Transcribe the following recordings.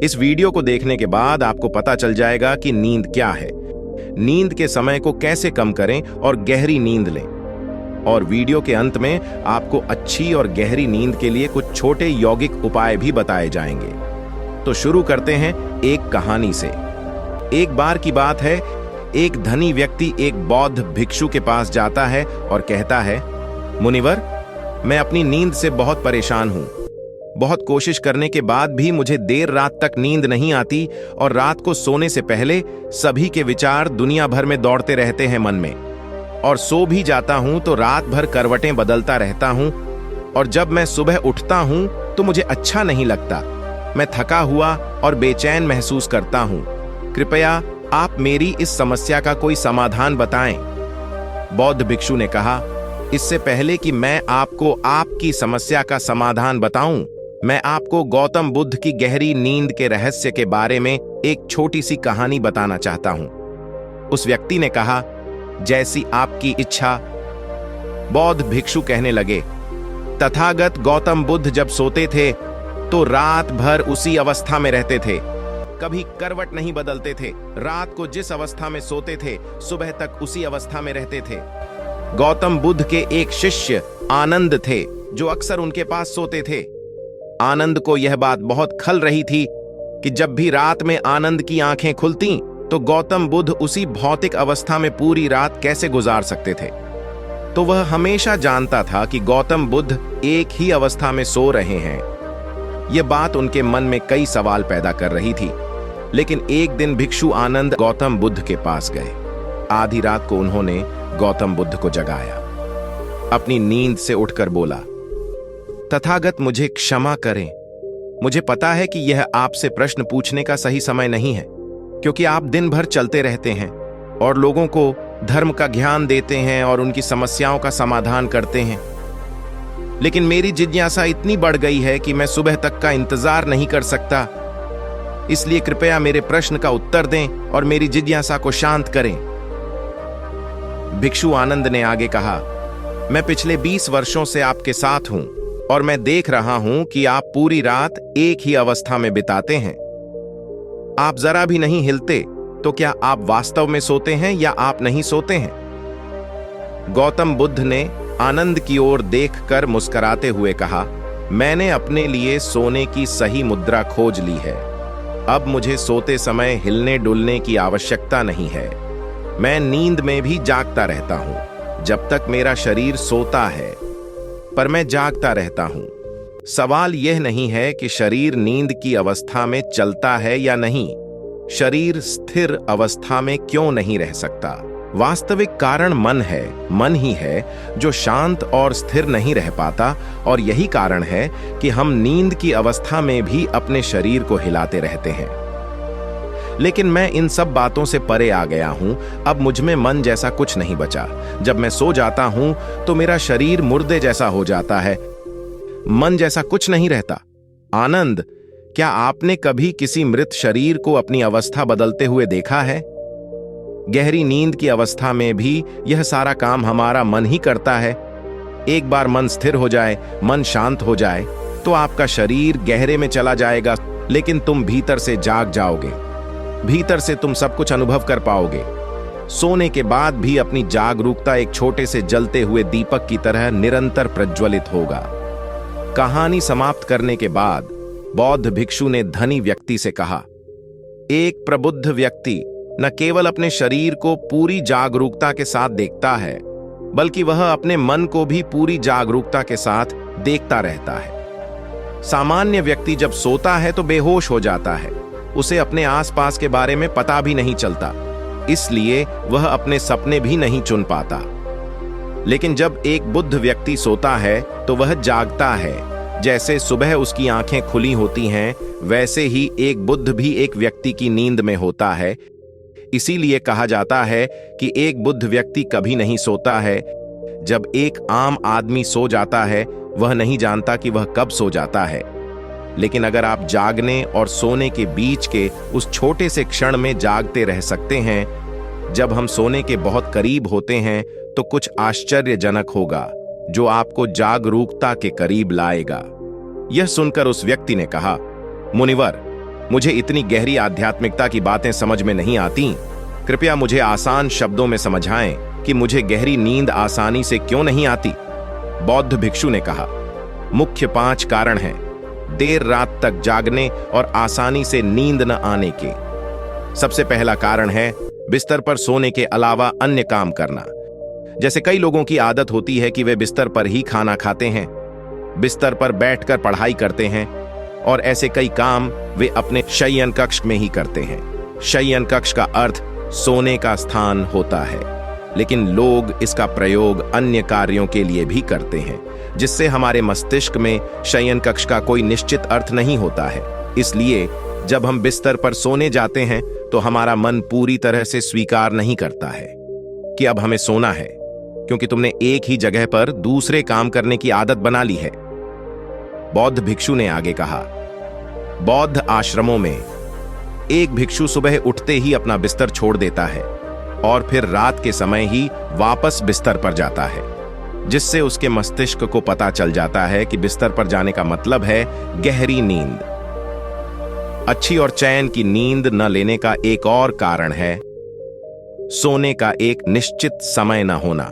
इस वीडियो को देखने के बाद आपको पता चल जाएगा कि नींद क्या है, नींद के समय को कैसे कम करें और गहरी नींद लें। और वीडियो के अंत में आपको अच्छी और गहरी नींद के लिए कुछ छोटे यौगिक उपाय भी बताए जाएंगे। तो शुरू करते हैं एक कहानी से। एक बार की बात है, एक धनी व्यक्ति एक बौद्ध भिक्षु के पास जाता है और कहता है, मुनिवर, मैं अपनी नींद से बहुत परेशान हूं। बहुत कोशिश करने के बाद भी मुझे देर रात तक नींद नहीं आती और रात को सोने से पहले सभी के विचार दुनिया भर में दौड़ते रहते हैं मन में। और सो भी जाता हूं तो रात भर करवटें बदलता रहता हूं और जब मैं सुबह उठता हूं तो मुझे अच्छा नहीं लगता। मैं थका हुआ और बेचैन महसूस करता हूं। कृपया आप मेरी इस समस्या का कोई समाधान बताएं। बौद्ध भिक्षु ने कहा, इससे पहले कि मैं आपको आपकी समस्या का समाधान बताऊं, मैं आपको गौतम बुद्ध की गहरी नींद के रहस्य के बारे में एक छोटी सी कहानी बताना चाहता हूं। उस व्यक्ति ने कहा, जैसी आपकी इच्छा। बौद्ध भिक्षु कहने लगे, तथागत गौतम बुद्ध जब सोते थे तो रात भर उसी अवस्था में रहते थे, कभी करवट नहीं बदलते थे। रात को जिस अवस्था में सोते थे सुबह तक उसी अवस्था में रहते थे। गौतम बुद्ध के एक शिष्य आनंद थे जो अक्सर उनके पास सोते थे। आनंद को यह बात बहुत खल रही थी कि जब भी रात में आनंद की आंखें खुलती तो गौतम बुद्ध उसी भौतिक अवस्था में पूरी रात कैसे गुजार सकते थे। तो वह हमेशा जानता था कि गौतम बुद्ध एक ही अवस्था में सो रहे हैं। यह बात उनके मन में कई सवाल पैदा कर रही थी। लेकिन एक दिन भिक्षु आनंद गौतम बुद्ध के पास गए। आधी रात को उन्होंने गौतम बुद्ध को जगाया। अपनी नींद से उठकर बोला, तथागत, मुझे क्षमा करें। मुझे पता है कि यह आपसे प्रश्न पूछने का सही समय नहीं है, क्योंकि आप दिन भर चलते रहते हैं और लोगों को धर्म का ज्ञान देते हैं और उनकी समस्याओं का समाधान करते हैं। लेकिन मेरी जिज्ञासा इतनी बढ़ गई है कि मैं सुबह तक का इंतजार नहीं कर सकता। इसलिए कृपया मेरे प्रश्न का उत्तर दें और मेरी जिज्ञासा को शांत करें। भिक्षु आनंद ने आगे कहा, मैं पिछले 20 वर्षों से आपके साथ हूं और मैं देख रहा हूं कि आप पूरी रात एक ही अवस्था में बिताते हैं। आप जरा भी नहीं हिलते, तो क्या आप वास्तव में सोते हैं या आप नहीं सोते हैं? गौतम बुद्ध ने आनंद की ओर देखकर मुस्कुराते हुए कहा, मैंने अपने लिए सोने की सही मुद्रा खोज ली है। अब मुझे सोते समय हिलने डुलने की आवश्यकता नहीं है। मैं नींद में भी जागता रहता हूं जब तक मेरा शरीर सोता है, पर मैं जागता रहता हूं। सवाल यह नहीं है कि शरीर नींद की अवस्था में चलता है या नहीं, शरीर स्थिर अवस्था में क्यों नहीं रह सकता। वास्तविक कारण मन है। मन ही है जो शांत और स्थिर नहीं रह पाता, और यही कारण है कि हम नींद की अवस्था में भी अपने शरीर को हिलाते रहते हैं। लेकिन मैं इन सब बातों से परे आ गया हूं। अब मुझ में मन जैसा कुछ नहीं बचा। जब मैं सो जाता हूं तो मेरा शरीर मुर्दे जैसा हो जाता है, मन जैसा कुछ नहीं रहता। आनंद, क्या आपने कभी किसी मृत शरीर को अपनी अवस्था बदलते हुए देखा है? गहरी नींद की अवस्था में भी यह सारा काम हमारा मन ही करता है। एक बार मन स्थिर हो जाए, मन शांत हो जाए, तो आपका शरीर गहरे में चला जाएगा, लेकिन तुम भीतर से जाग जाओगे। भीतर से तुम सब कुछ अनुभव कर पाओगे। सोने के बाद भी अपनी जागरूकता एक छोटे से जलते हुए दीपक की तरह निरंतर प्रज्वलित होगा। कहानी समाप्त करने के बाद बौद्ध भिक्षु ने धनी व्यक्ति से कहा, एक प्रबुद्ध व्यक्ति न केवल अपने शरीर को पूरी जागरूकता के साथ देखता है, बल्कि वह अपने मन को भी पूरी जागरूकता के साथ देखता रहता है। सामान्य व्यक्ति जब सोता है तो बेहोश हो जाता है। उसे अपने आसपास के बारे में पता भी नहीं चलता, इसलिए वह अपने सपने भी नहीं चुन पाता। लेकिन जब एक बुद्ध व्यक्ति सोता है तो वह जागता है। जैसे सुबह उसकी आंखें खुली होती हैं, वैसे ही एक बुद्ध भी एक व्यक्ति की नींद में होता है। इसीलिए कहा जाता है कि एक बुद्ध व्यक्ति कभी नहीं सोता है। जब एक आम आदमी सो जाता है, वह नहीं जानता कि वह कब सो जाता है। लेकिन अगर आप जागने और सोने के बीच के उस छोटे से क्षण में जागते रह सकते हैं, जब हम सोने के बहुत करीब होते हैं, तो कुछ आश्चर्यजनक होगा जो आपको जागरूकता के करीब लाएगा। यह सुनकर उस व्यक्ति ने कहा, मुनिवर, मुझे इतनी गहरी आध्यात्मिकता की बातें समझ में नहीं आती। कृपया मुझे आसान शब्दों में समझाएं कि मुझे गहरी नींद आसानी से क्यों नहीं आती। बौद्ध भिक्षु ने कहा, मुख्य 5 कारण हैं देर रात तक जागने और आसानी से नींद न आने के। सबसे पहला कारण है बिस्तर पर सोने के अलावा अन्य काम करना। जैसे कई लोगों की आदत होती है कि वे बिस्तर पर ही खाना खाते हैं, बिस्तर पर बैठकर पढ़ाई करते हैं और ऐसे कई काम वे अपने शयन कक्ष में ही करते हैं। शयन कक्ष का अर्थ सोने का स्थान होता है, लेकिन लोग इसका प्रयोग अन्य कार्यों के लिए भी करते हैं, जिससे हमारे मस्तिष्क में शयन कक्ष का कोई निश्चित अर्थ नहीं होता है। इसलिए जब हम बिस्तर पर सोने जाते हैं तो हमारा मन पूरी तरह से स्वीकार नहीं करता है कि अब हमें सोना है, क्योंकि तुमने एक ही जगह पर दूसरे काम करने की आदत बना ली है। बौद्ध भिक्षु ने आगे कहा, बौद्ध आश्रमों में एक भिक्षु सुबह उठते ही अपना बिस्तर छोड़ देता है और फिर रात के समय ही वापस बिस्तर पर जाता है, जिससे उसके मस्तिष्क को पता चल जाता है कि बिस्तर पर जाने का मतलब है गहरी नींद। अच्छी और चैन की नींद न लेने का एक और कारण है सोने का एक निश्चित समय न होना।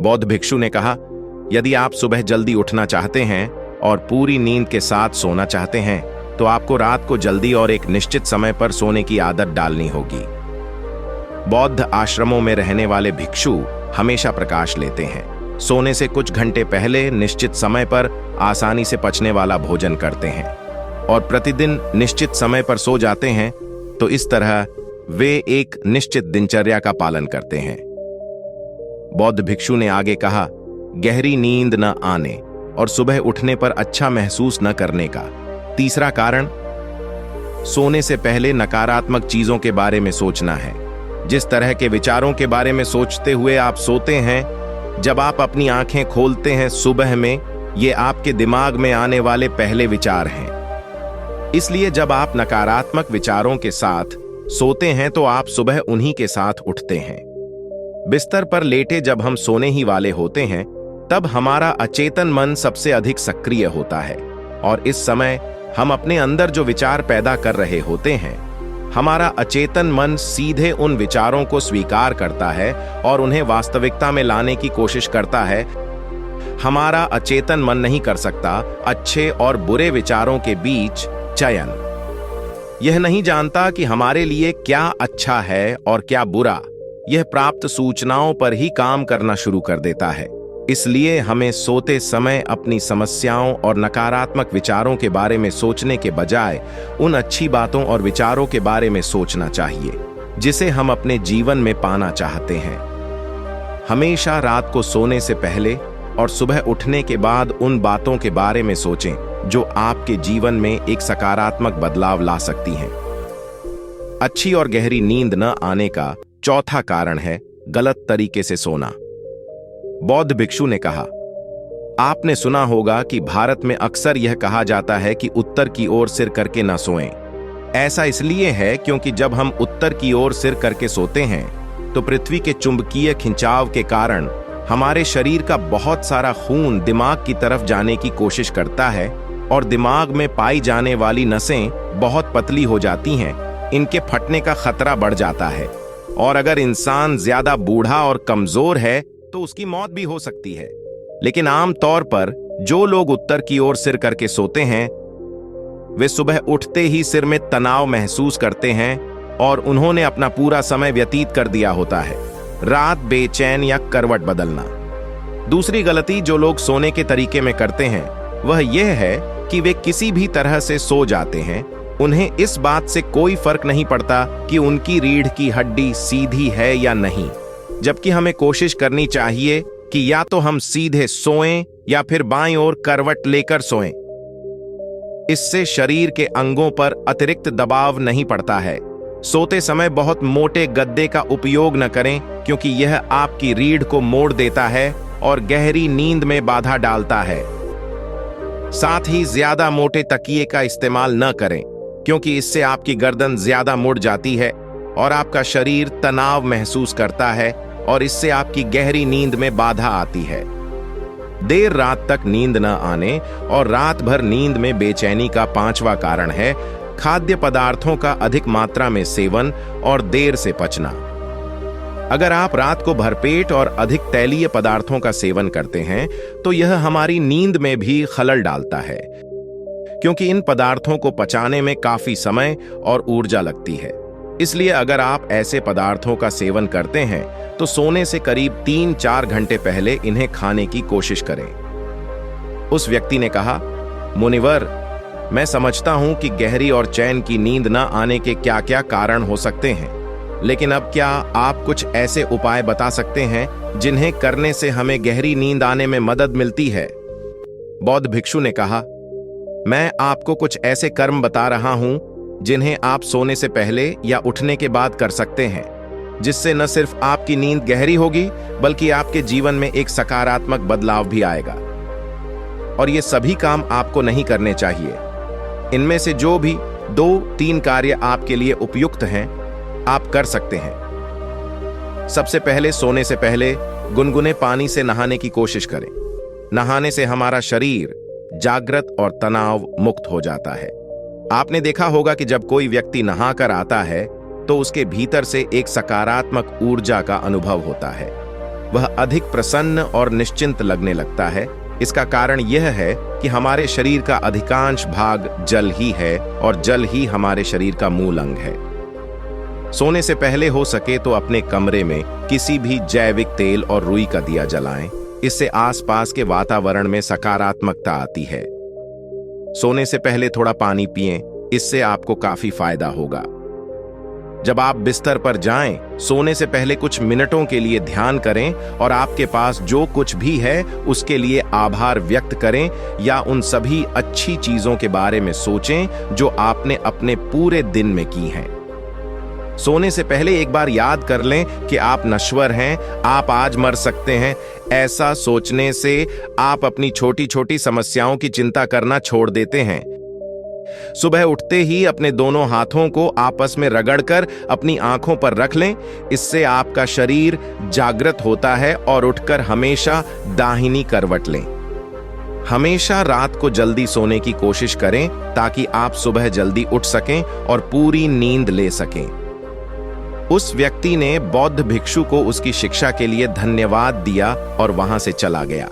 बौद्ध भिक्षु ने कहा, यदि आप सुबह जल्दी उठना चाहते हैं और पूरी नींद के साथ सोना चाहते हैं तो आपको रात को जल्दी और एक निश्चित समय पर सोने की आदत डालनी होगी। बौद्ध आश्रमों में रहने वाले भिक्षु हमेशा प्रकाश लेते हैं, सोने से कुछ घंटे पहले निश्चित समय पर आसानी से पचने वाला भोजन करते हैं और प्रतिदिन निश्चित समय पर सो जाते हैं। तो इस तरह वे एक निश्चित दिनचर्या का पालन करते हैं। बौद्ध भिक्षु ने आगे कहा, गहरी नींद न आने और सुबह उठने पर अच्छा महसूस न करने का तीसरा कारण सोने से पहले नकारात्मक चीजों के बारे में सोचना है। जिस तरह के विचारों के बारे में सोचते हुए आप सोते हैं, जब आप अपनी आंखें खोलते हैं सुबह में, ये आपके दिमाग में आने वाले पहले विचार हैं। इसलिए जब आप नकारात्मक विचारों के साथ सोते हैं तो आप सुबह उन्हीं के साथ उठते हैं। बिस्तर पर लेटे जब हम सोने ही वाले होते हैं, तब हमारा अचेतन मन सबसे अधिक सक्रिय होता है और इस समय हम अपने अंदर जो विचार पैदा कर रहे होते हैं, हमारा अचेतन मन सीधे उन विचारों को स्वीकार करता है और उन्हें वास्तविकता में लाने की कोशिश करता है। हमारा अचेतन मन नहीं कर सकता अच्छे और बुरे विचारों के बीच चयन। यह नहीं जानता कि हमारे लिए क्या अच्छा है और क्या बुरा। यह प्राप्त सूचनाओं पर ही काम करना शुरू कर देता है। इसलिए हमें सोते समय अपनी समस्याओं और नकारात्मक विचारों के बारे में सोचने के बजाय उन अच्छी बातों और विचारों के बारे में सोचना चाहिए जिसे हम अपने जीवन में पाना चाहते हैं। हमेशा रात को सोने से पहले और सुबह उठने के बाद उन बातों के बारे में सोचें जो आपके जीवन में एक सकारात्मक बदलाव ला सकती हैं। अच्छी और गहरी नींद न आने का चौथा कारण है गलत तरीके से सोना। बौद्ध भिक्षु ने कहा, आपने सुना होगा कि भारत में अक्सर यह कहा जाता है कि उत्तर की ओर सिर करके न सोएं। ऐसा इसलिए है क्योंकि जब हम उत्तर की ओर सिर करके सोते हैं तो पृथ्वी के चुंबकीय खिंचाव के कारण हमारे शरीर का बहुत सारा खून दिमाग की तरफ जाने की कोशिश करता है और दिमाग में पाई जाने वाली नसें बहुत पतली हो जाती हैं। इनके फटने का खतरा बढ़ जाता है और अगर इंसान ज्यादा बूढ़ा और कमजोर है तो उसकी मौत भी हो सकती है। लेकिन आम तौर पर जो लोग उत्तर की ओर सिर करके सोते हैं वे सुबह उठते ही सिर में तनाव महसूस करते हैं और उन्होंने अपना पूरा समय व्यतीत कर दिया होता है रात बेचैन या करवट बदलना। दूसरी गलती जो लोग सोने के तरीके में करते हैं वह यह है कि वे किसी भी तरह से सो जाते हैं। उन्हें इस बात से कोई फर्क नहीं पड़ता कि उनकी रीढ़ की हड्डी सीधी है या नहीं, जबकि हमें कोशिश करनी चाहिए कि या तो हम सीधे सोएं या फिर बाईं ओर करवट लेकर सोएं। इससे शरीर के अंगों पर अतिरिक्त दबाव नहीं पड़ता है। सोते समय बहुत मोटे गद्दे का उपयोग न करें क्योंकि यह आपकी रीढ़ को मोड़ देता है और गहरी नींद में बाधा डालता है। साथ ही ज्यादा मोटे तकिए का इस्तेमाल न करें क्योंकि इससे आपकी गर्दन ज्यादा मुड़ जाती है और आपका शरीर तनाव महसूस करता है और इससे आपकी गहरी नींद में बाधा आती है। देर रात तक नींद न आने और रात भर नींद में बेचैनी का पांचवा कारण है खाद्य पदार्थों का अधिक मात्रा में सेवन और देर से पचना। अगर आप रात को भरपेट और अधिक तैलीय पदार्थों का सेवन करते हैं तो यह हमारी नींद में भी खलल डालता है, क्योंकि इन पदार्थों को पचाने में काफी समय और ऊर्जा लगती है। इसलिए अगर आप ऐसे पदार्थों का सेवन करते हैं तो सोने से करीब 3-4 घंटे पहले इन्हें खाने की कोशिश करें। उस व्यक्ति ने कहा, मुनिवर, मैं समझता हूं कि गहरी और चैन की नींद न आने के क्या क्या कारण हो सकते हैं, लेकिन अब क्या आप कुछ ऐसे उपाय बता सकते हैं जिन्हें करने से हमें गहरी नींद आने में मदद मिलती है? बौद्ध भिक्षु ने कहा, मैं आपको कुछ ऐसे कर्म बता रहा हूं जिन्हें आप सोने से पहले या उठने के बाद कर सकते हैं, जिससे न सिर्फ आपकी नींद गहरी होगी बल्कि आपके जीवन में एक सकारात्मक बदलाव भी आएगा। और ये सभी काम आपको नहीं करने चाहिए। इनमें से जो भी 2-3 कार्य आपके लिए उपयुक्त हैं आप कर सकते हैं। सबसे पहले, सोने से पहले गुनगुने पानी से नहाने की कोशिश करें। नहाने से हमारा शरीर जागृत और तनाव मुक्त हो जाता है। आपने देखा होगा कि जब कोई व्यक्ति नहाकर आता है तो उसके भीतर से एक सकारात्मक ऊर्जा का अनुभव होता है। वह अधिक प्रसन्न और निश्चिंत लगने लगता है। इसका कारण यह है कि हमारे शरीर का अधिकांश भाग जल ही है और जल ही हमारे शरीर का मूल अंग है। सोने से पहले हो सके तो अपने कमरे में किसी भी जैविक तेल और रुई का दिया जलाएं। इससे आसपास के वातावरण में सकारात्मकता आती है। सोने से पहले थोड़ा पानी पिएं, इससे आपको काफी फायदा होगा। जब आप बिस्तर पर जाएं, सोने से पहले कुछ मिनटों के लिए ध्यान करें और आपके पास जो कुछ भी है उसके लिए आभार व्यक्त करें या उन सभी अच्छी चीजों के बारे में सोचें जो आपने अपने पूरे दिन में की हैं। सोने से पहले एक बार याद कर लें कि आप नश्वर हैं, आप आज मर सकते हैं। ऐसा सोचने से आप अपनी छोटी छोटी समस्याओं की चिंता करना छोड़ देते हैं। सुबह उठते ही अपने दोनों हाथों को आपस में रगड़कर अपनी आंखों पर रख लें। इससे आपका शरीर जागृत होता है और उठकर हमेशा दाहिनी करवट लें। हमेशा रात को जल्दी सोने की कोशिश करें ताकि आप सुबह जल्दी उठ सकें और पूरी नींद ले सकें। उस व्यक्ति ने बौद्ध भिक्षु को उसकी शिक्षा के लिए धन्यवाद दिया और वहां से चला गया।